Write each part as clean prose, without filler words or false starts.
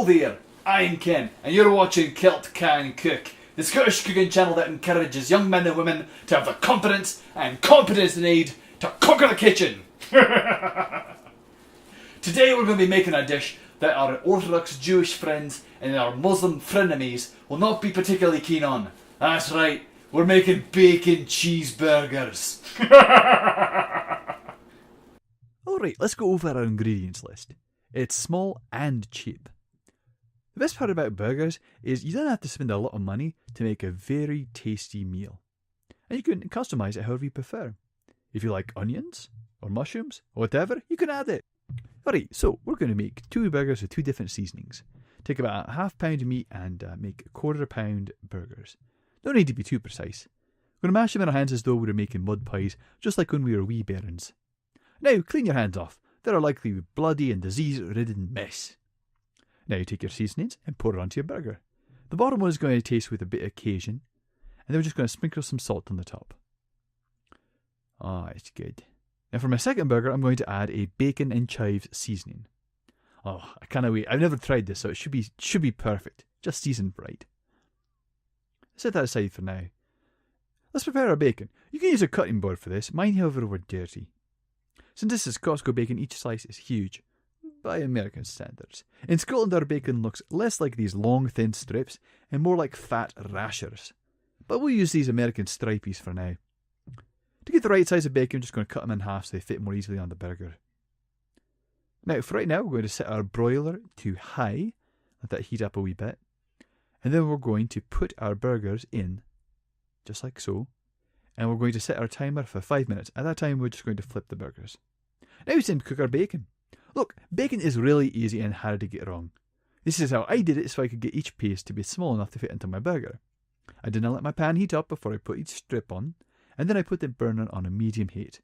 there, I'm Ken, and you're watching Kilt Can Cook, the Scottish cooking channel that encourages young men and women to have the confidence and competence they need to conquer the kitchen. Today we're going to be making a dish that our Orthodox Jewish friends and our Muslim frenemies will not be particularly keen on. That's right, we're making bacon cheeseburgers. Alright, let's go over our ingredients list. It's small and cheap. The best part about burgers is you don't have to spend a lot of money to make a very tasty meal. And you can customize it however you prefer. If you like onions, or mushrooms, or whatever, you can add it. Alright, so we're going to make 2 burgers with 2 different seasonings. Take about a half pound of meat and make 1/4 pound burgers. Don't need to be too precise. We're going to mash them in our hands as though we were making mud pies, just like when we were wee bairns. Now, clean your hands off. They're a likely bloody and disease-ridden mess. Now you take your seasonings and pour it onto your burger. The bottom one is going to taste with a bit of Cajun, and then we're just going to sprinkle some salt on the top. Ah, it's good. Now for my second burger, I'm going to add a bacon and chives seasoning. Oh, I can't wait. I've never tried this, so it should be perfect. Just seasoned right. Set that aside for now. Let's prepare our bacon. You can use a cutting board for this. Mine, however, were dirty. Since this is Costco bacon, each slice is huge, by American standards. In Scotland, our bacon looks less like these long, thin strips and more like fat rashers. But we'll use these American stripies for now. To get the right size of bacon, I'm just going to cut them in half so they fit more easily on the burger. Now, for right now, we're going to set our broiler to high, let that heat up a wee bit, and then we're going to put our burgers in, just like so, and we're going to set our timer for 5 minutes. At that time, we're just going to flip the burgers. Now it's time to cook our bacon. Look, bacon is really easy and hard to get wrong. This is how I did it so I could get each piece to be small enough to fit into my burger. I did not let my pan heat up before I put each strip on, and then I put the burner on a medium heat.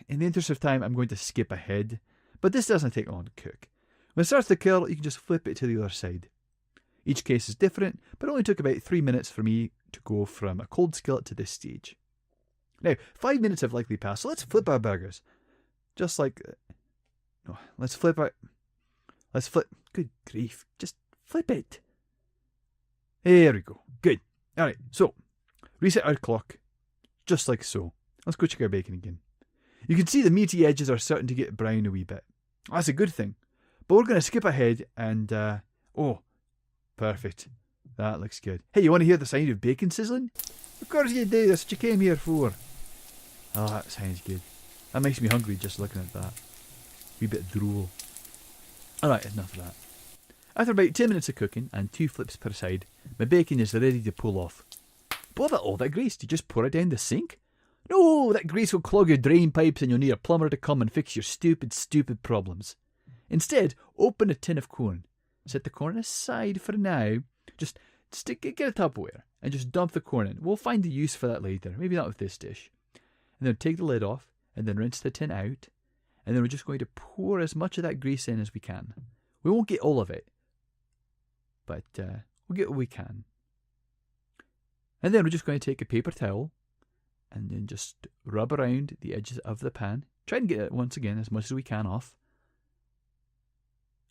In the interest of time, I'm going to skip ahead, but this doesn't take long to cook. When it starts to curl, you can just flip it to the other side. Each case is different, but it only took about 3 minutes for me to go from a cold skillet to this stage. Now, 5 minutes have likely passed, so let's flip our burgers. Just like... No, let's flip. Good grief. Just flip it. There we go. Good. Alright, so, reset our clock. Just like so. Let's go check our bacon again. You can see the meaty edges are starting to get brown a wee bit. That's a good thing. But we're going to skip ahead and, oh, perfect. That looks good. Hey, you want to hear the sound of bacon sizzling? Of course you do. That's what you came here for. Oh, that sounds good. That makes me hungry just looking at that. Wee bit of drool. Alright, enough of that. After about 10 minutes of cooking and 2 flips per side, my bacon is ready to pull off. Bother all that grease, do you just pour it down the sink? No, that grease will clog your drain pipes and you'll need a plumber to come and fix your stupid problems. Instead, open a tin of corn. Set the corn aside for now. Just get a Tupperware and just dump the corn in. We'll find a use for that later, maybe not with this dish. And then take the lid off and then rinse the tin out. And then we're just going to pour as much of that grease in as we can. We won't get all of it, but we'll get what we can. And then we're just going to take a paper towel and then just rub around the edges of the pan. Try and get it, once again, as much as we can off.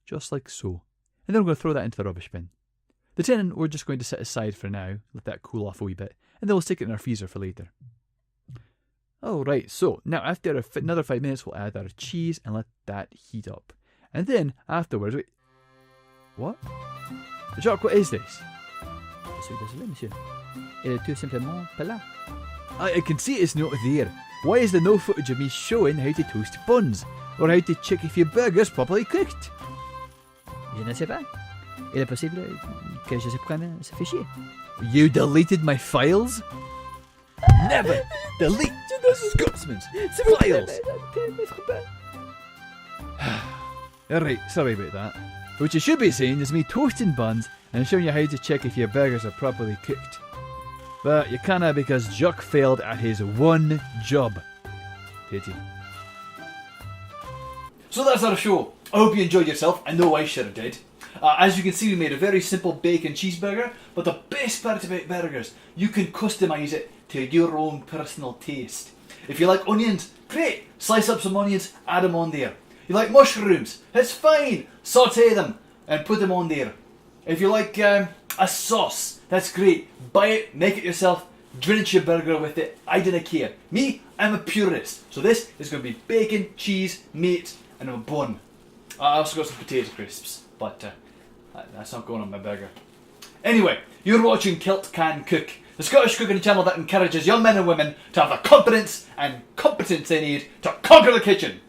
Just like so. And then we're going to throw that into the rubbish bin. The tin we're just going to set aside for now, let that cool off a wee bit, and then we'll stick it in our freezer for later. Alright, so now after another 5 minutes we'll add our cheese and let that heat up. And then afterwards, wait, what? Jacques, what is this? I can see it's not there. Why is there no footage of me showing how to toast buns? Or how to check if your burger's properly cooked? Je ne sais pas. Il est possible que je supprime ce fichier. You deleted my files? Never delete Scotsman's files! Alright, sorry about that. What you should be saying is me toasting buns and showing you how to check if your burgers are properly cooked. But you canna because Jacques failed at his one job. Pity. So that's our show. I hope you enjoyed yourself. I know I sure did. As you can see, we made a very simple bacon cheeseburger, but the best part about burgers, you can customise it to your own personal taste. If you like onions, great, slice up some onions, add them on there. You like mushrooms, it's fine, saute them. and put them on there. If you like a sauce, that's great. Buy it, make it yourself, drench your burger with it. I didn't care. Me, I'm a purist. So this is going to be bacon, cheese, meat, and a bun. I also got some potato crisps, but that's not going on my burger. Anyway, you're watching Kilt Can Cook, the Scottish cooking channel that encourages young men and women to have the confidence and competence they need to conquer the kitchen.